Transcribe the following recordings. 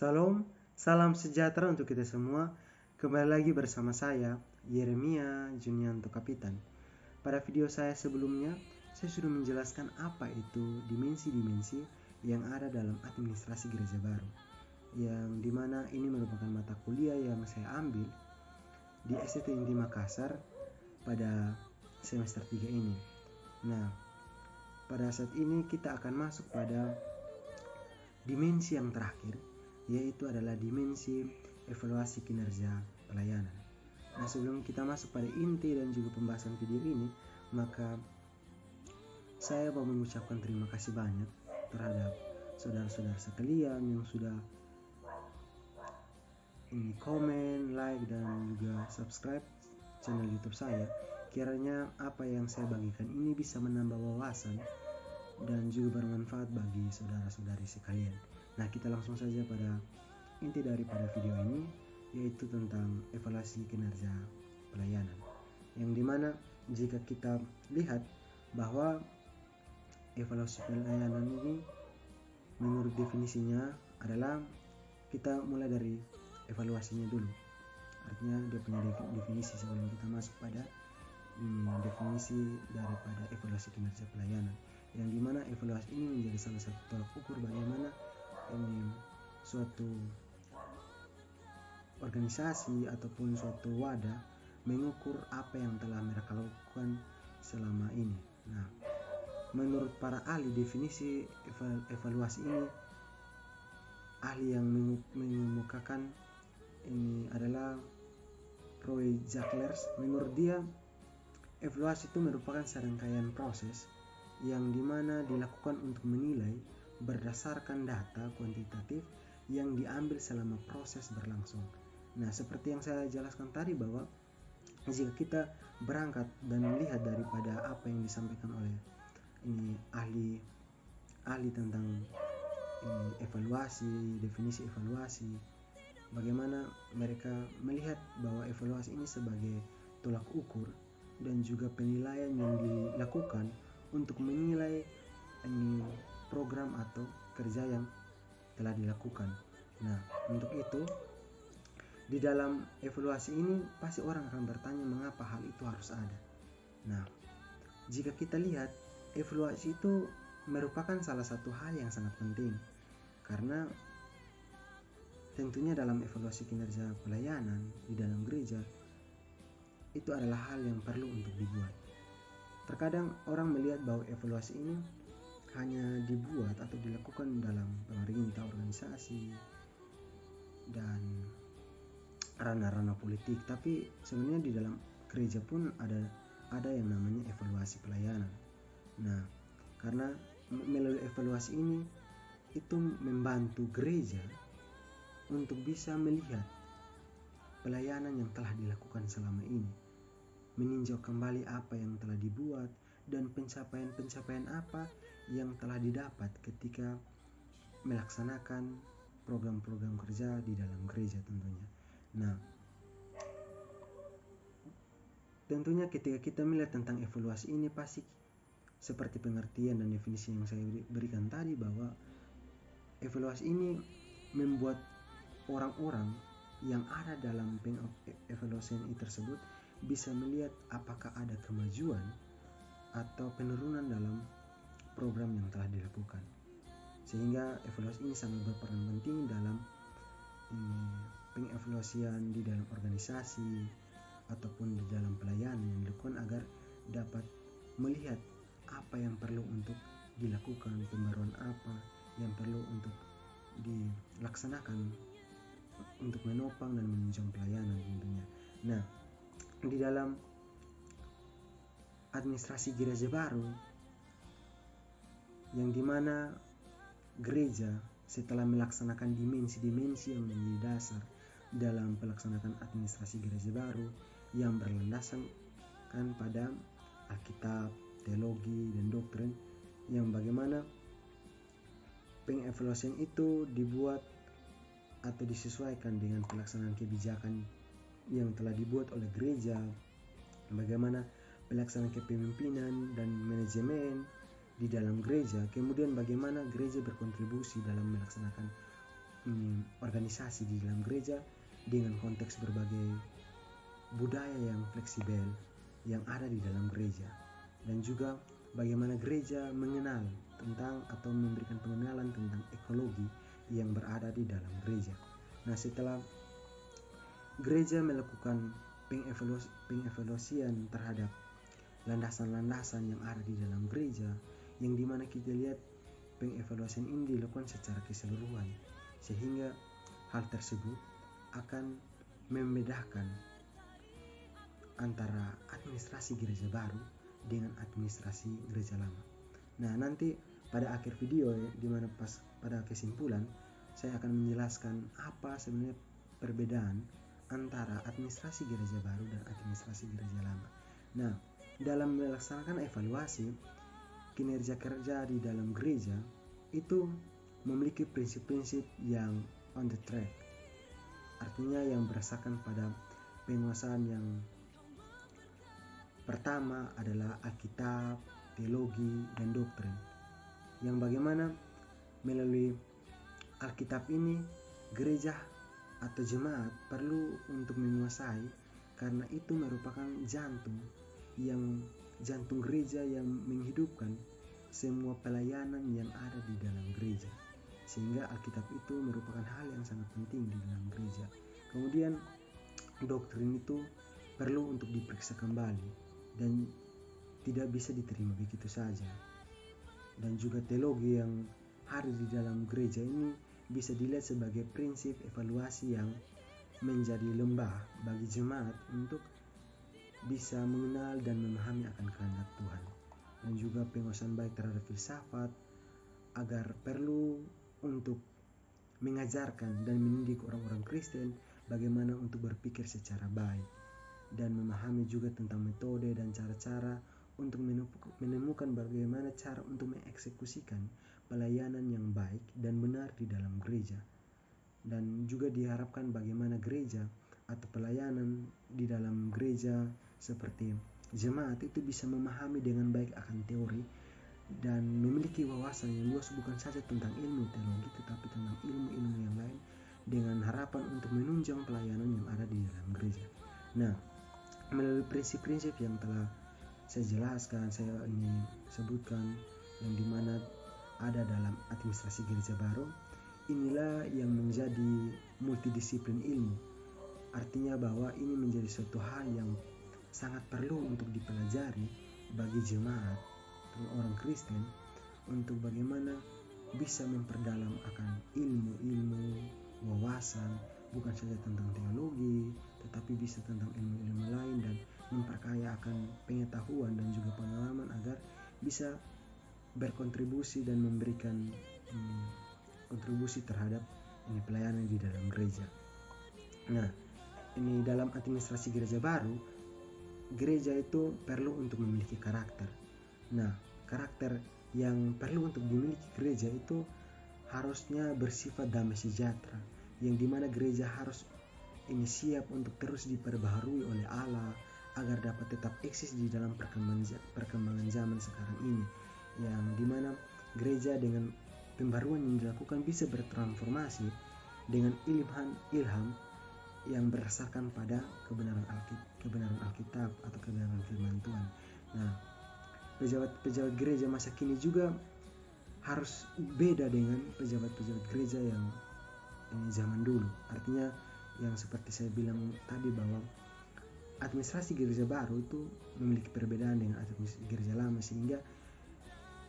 Salam, salam sejahtera untuk kita semua. Kembali lagi bersama saya, Yeremia Junianto Kapitan. Pada video saya sebelumnya, saya sudah menjelaskan apa itu dimensi-dimensi yang ada dalam administrasi gereja baru, yang dimana ini merupakan mata kuliah yang saya ambil di STT Inti Makassar pada semester 3 ini. Nah, pada saat ini kita akan masuk pada dimensi yang terakhir, yaitu adalah dimensi evaluasi kinerja pelayanan. Nah, sebelum kita masuk pada inti dan juga pembahasan video ini, maka saya mau mengucapkan terima kasih banyak terhadap saudara-saudara sekalian yang sudah komen, like, dan juga subscribe channel YouTube saya. Kiranya apa yang saya bagikan ini bisa menambah wawasan dan juga bermanfaat bagi saudara-saudari sekalian. Nah, kita langsung saja pada inti daripada video ini, yaitu tentang evaluasi kinerja pelayanan. Yang dimana jika kita lihat bahwa evaluasi pelayanan ini menurut definisinya adalah, kita mulai dari evaluasinya dulu. Artinya dia punya definisi sebelum kita masuk pada definisi daripada evaluasi kinerja pelayanan. Yang dimana evaluasi ini menjadi salah satu tolak ukur bagaimana suatu organisasi ataupun suatu wadah mengukur apa yang telah mereka lakukan selama ini. Nah, menurut para ahli definisi evaluasi ini, ahli yang mengemukakan ini adalah Roy Jacklers. Menurut dia, evaluasi itu merupakan serangkaian proses yang dimana dilakukan untuk menilai berdasarkan data kuantitatif yang diambil selama proses berlangsung. Nah, seperti yang saya jelaskan tadi, bahwa jika kita berangkat dan melihat daripada apa yang disampaikan oleh ahli tentang evaluasi, definisi evaluasi, bagaimana mereka melihat bahwa evaluasi ini sebagai tolak ukur dan juga penilaian yang dilakukan untuk menilai program atau kerja yang telah dilakukan. Nah, untuk itu di dalam evaluasi ini pasti orang akan bertanya mengapa hal itu harus ada. Nah, jika kita lihat, evaluasi itu merupakan salah satu hal yang sangat penting, karena tentunya dalam evaluasi kinerja pelayanan di dalam gereja itu adalah hal yang perlu untuk dibuat. Terkadang orang melihat bahwa evaluasi ini hanya dibuat atau dilakukan dalam pemerintah, organisasi, dan ranah-ranah politik, tapi sebenarnya di dalam gereja pun ada yang namanya evaluasi pelayanan. Nah, karena melalui evaluasi ini itu membantu gereja untuk bisa melihat pelayanan yang telah dilakukan selama ini, meninjau kembali apa yang telah dibuat dan pencapaian apa yang telah didapat ketika melaksanakan program-program kerja di dalam gereja tentunya. Nah, tentunya ketika kita melihat tentang evaluasi ini, pasti seperti pengertian dan definisi yang saya berikan tadi, bahwa evaluasi ini membuat orang-orang yang ada dalam evaluasi tersebut bisa melihat apakah ada kemajuan atau penurunan dalam program yang telah dilakukan. Sehingga evaluasi ini sangat berperan penting dalam pengevaluasian di dalam organisasi ataupun di dalam pelayanan yang dilakukan, agar dapat melihat apa yang perlu untuk dilakukan, pembaruan apa yang perlu untuk dilaksanakan untuk menopang dan menunjang pelayanan tentunya. Nah, di dalam administrasi gereja baru, yang dimana gereja setelah melaksanakan dimensi-dimensi yang menjadi dasar dalam pelaksanaan administrasi gereja baru yang berlandaskan pada Alkitab, teologi, dan doktrin, yang bagaimana pengevaluasian itu dibuat atau disesuaikan dengan pelaksanaan kebijakan yang telah dibuat oleh gereja, bagaimana pelaksanaan kepemimpinan dan manajemen di dalam gereja, kemudian bagaimana gereja berkontribusi dalam melaksanakan organisasi di dalam gereja dengan konteks berbagai budaya yang fleksibel yang ada di dalam gereja, dan juga bagaimana gereja mengenal tentang atau memberikan pengenalan tentang ekologi yang berada di dalam gereja. Nah, setelah gereja melakukan pengevaluasian terhadap landasan-landasan yang ada di dalam gereja, yang dimana kita lihat pengevaluasian ini dilakukan secara keseluruhan, sehingga hal tersebut akan membedakan antara administrasi gereja baru dengan administrasi gereja lama. Nah, nanti pada akhir video dimana pas pada kesimpulan saya akan menjelaskan apa sebenarnya perbedaan antara administrasi gereja baru dan administrasi gereja lama. Nah, dalam melaksanakan evaluasi kinerja kerja di dalam gereja itu memiliki prinsip-prinsip yang on the track, artinya yang berdasarkan pada penguasaan yang pertama adalah Alkitab, teologi, dan doktrin, yang bagaimana melalui Alkitab ini gereja atau jemaat perlu untuk menguasai, karena itu merupakan jantung gereja yang menghidupkan semua pelayanan yang ada di dalam gereja, sehingga Alkitab itu merupakan hal yang sangat penting di dalam gereja. Kemudian doktrin itu perlu untuk diperiksa kembali dan tidak bisa diterima begitu saja, dan juga teologi yang hadir di dalam gereja ini bisa dilihat sebagai prinsip evaluasi yang menjadi lembah bagi jemaat untuk bisa mengenal dan memahami akan kehendak Tuhan, dan juga penguasaan baik terhadap filsafat agar perlu untuk mengajarkan dan mendidik orang-orang Kristen bagaimana untuk berpikir secara baik, dan memahami juga tentang metode dan cara-cara untuk menemukan bagaimana cara untuk mengeksekusikan pelayanan yang baik dan benar di dalam gereja. Dan juga diharapkan bagaimana gereja atau pelayanan di dalam gereja seperti jemaat itu bisa memahami dengan baik akan teori dan memiliki wawasan yang luas, bukan saja tentang ilmu teologi tetapi tentang ilmu-ilmu yang lain, dengan harapan untuk menunjang pelayanan yang ada di dalam gereja. Nah, melalui prinsip-prinsip yang telah saya jelaskan, saya ini sebutkan, yang dimana ada dalam administrasi gereja baru, inilah yang menjadi multidisiplin ilmu. Artinya bahwa ini menjadi suatu hal yang sangat perlu untuk dipelajari bagi jemaat atau orang Kristen untuk bagaimana bisa memperdalam akan ilmu-ilmu, wawasan, bukan saja tentang teologi tetapi bisa tentang ilmu-ilmu lain, dan memperkaya akan pengetahuan dan juga pengalaman agar bisa berkontribusi dan memberikan kontribusi terhadap pelayanan di dalam gereja. Nah, ini dalam administrasi gereja baru, gereja itu perlu untuk memiliki karakter. Nah, karakter yang perlu untuk dimiliki gereja itu harusnya bersifat damai sejahtera, yang dimana gereja harus siap untuk terus diperbaharui oleh Allah agar dapat tetap eksis di dalam perkembangan zaman sekarang ini, yang dimana gereja dengan pembaruan yang dilakukan bisa bertransformasi dengan ilham yang berdasarkan pada kebenaran Alkitab atau kebenaran firman Tuhan. Nah, pejabat-pejabat gereja masa kini juga harus beda dengan pejabat-pejabat gereja yang zaman dulu. Artinya yang seperti saya bilang tadi, bahwa administrasi gereja baru itu memiliki perbedaan dengan administrasi gereja lama, sehingga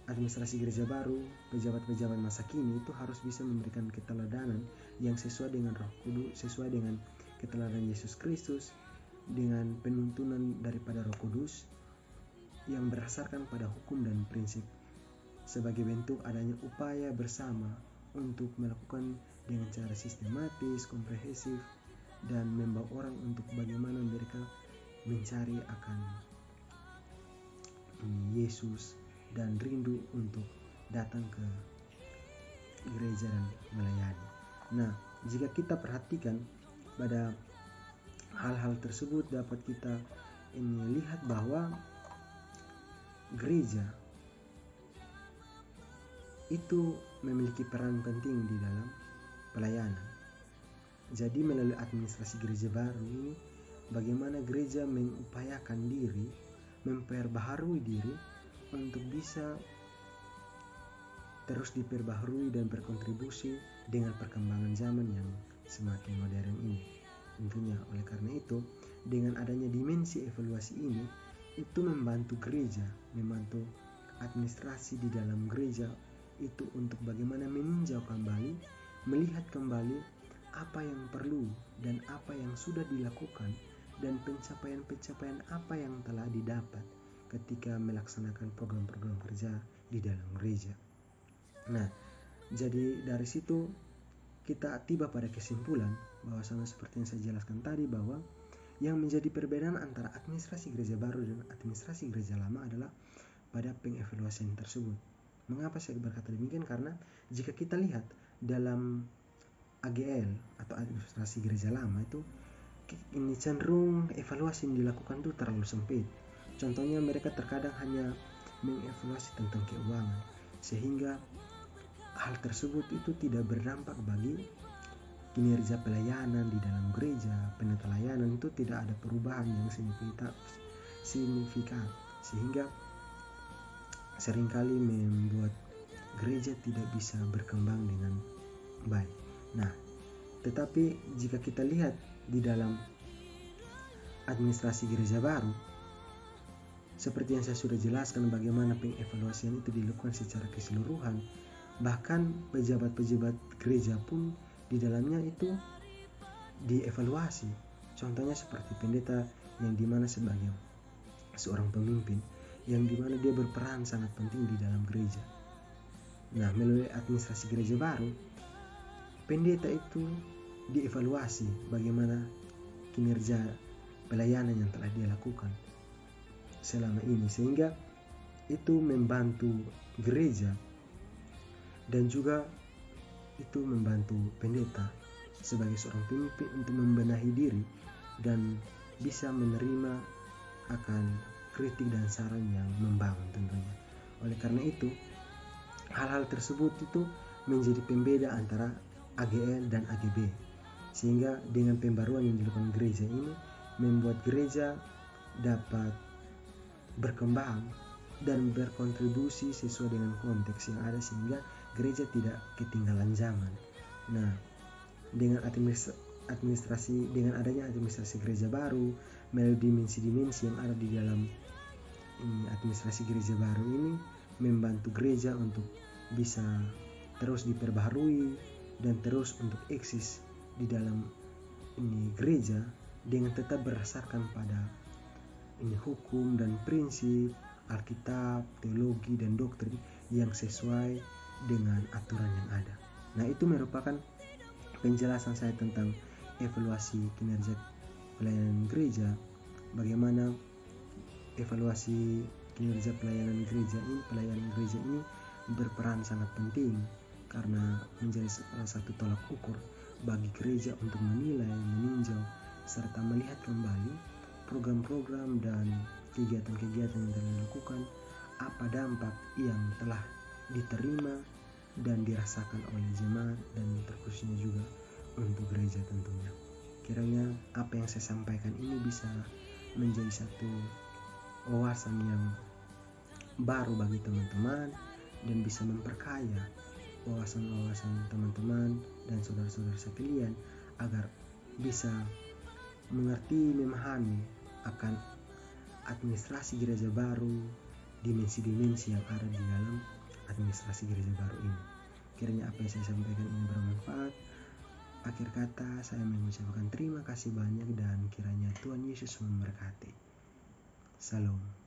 administrasi gereja baru, pejabat-pejabat masa kini itu harus bisa memberikan keteladanan yang sesuai dengan Roh Kudus, sesuai dengan keteladanan Yesus Kristus, dengan penuntunan daripada Roh Kudus yang berdasarkan pada hukum dan prinsip, sebagai bentuk adanya upaya bersama untuk melakukan dengan cara sistematis, komprehensif, dan membawa orang untuk bagaimana mereka mencari akan Yesus dan rindu untuk datang ke gereja dan melayani. Nah, jika kita perhatikan pada hal-hal tersebut, dapat kita lihat bahwa gereja itu memiliki peran penting di dalam pelayanan. Jadi melalui administrasi gereja baru ini, bagaimana gereja mengupayakan diri, memperbaharui diri untuk bisa terus diperbaharui dan berkontribusi dengan perkembangan zaman yang semakin modern ini. Tentunya oleh karena itu, dengan adanya dimensi evaluasi ini, itu membantu gereja, membantu administrasi di dalam gereja itu untuk bagaimana meninjau kembali, melihat kembali apa yang perlu dan apa yang sudah dilakukan dan pencapaian-pencapaian apa yang telah didapat ketika melaksanakan program-program kerja di dalam gereja. Nah, jadi dari situ kita tiba pada kesimpulan bahwa sama seperti yang saya jelaskan tadi, bahwa yang menjadi perbedaan antara administrasi gereja baru dan administrasi gereja lama adalah pada pengevaluasian tersebut. Mengapa saya berkata demikian? Karena jika kita lihat dalam AGL atau administrasi gereja lama itu, ini cenderung evaluasi yang dilakukan itu terlalu sempit. Contohnya mereka terkadang hanya mengevaluasi tentang keuangan, sehingga hal tersebut itu tidak berdampak bagi kinerja pelayanan di dalam gereja. Penata layanan itu tidak ada perubahan yang signifikan, sehingga seringkali membuat gereja tidak bisa berkembang dengan baik. Nah, tetapi jika kita lihat di dalam administrasi gereja baru, seperti yang saya sudah jelaskan bagaimana pengevaluasian itu dilakukan secara keseluruhan, bahkan pejabat-pejabat gereja pun di dalamnya itu dievaluasi. Contohnya seperti pendeta, yang dimana sebagai seorang pemimpin, yang dimana dia berperan sangat penting di dalam gereja. Nah, melalui administrasi gereja baru, pendeta itu dievaluasi bagaimana kinerja pelayanan yang telah dia lakukan selama ini, sehingga itu membantu gereja dan juga itu membantu pendeta sebagai seorang pemimpin untuk membenahi diri dan bisa menerima akan kritik dan saran yang membangun tentunya. Oleh karena itu, hal-hal tersebut itu menjadi pembeda antara AGL dan AGB, sehingga dengan pembaruan yang dilakukan gereja ini membuat gereja dapat berkembang dan berkontribusi sesuai dengan konteks yang ada, sehingga gereja tidak ketinggalan zaman. Nah, dengan dengan adanya administrasi gereja baru, melalui dimensi-dimensi yang ada di dalam administrasi gereja baru ini membantu gereja untuk bisa terus diperbaharui dan terus untuk eksis di dalam gereja dengan tetap berdasarkan pada hukum dan prinsip Alkitab, teologi dan doktrin yang sesuai dengan aturan yang ada. Nah, itu merupakan penjelasan saya tentang evaluasi kinerja pelayanan gereja, bagaimana evaluasi kinerja pelayanan gereja ini berperan sangat penting karena menjadi salah satu tolak ukur bagi gereja untuk menilai, meninjau, serta melihat kembali program-program dan kegiatan-kegiatan yang telah dilakukan, apa dampak yang telah diterima dan dirasakan oleh jemaat dan terkhususnya juga untuk gereja tentunya. Kiranya apa yang saya sampaikan ini bisa menjadi satu wawasan yang baru bagi teman-teman dan bisa memperkaya wawasan-wawasan teman-teman dan saudara-saudara sekalian agar bisa mengerti, memahami akan administrasi gereja baru, dimensi-dimensi yang ada di dalam administrasi gereja baru ini. Kiranya apa yang saya sampaikan ini bermanfaat. Akhir kata saya mengucapkan terima kasih banyak dan kiranya Tuhan Yesus memberkati. Salam.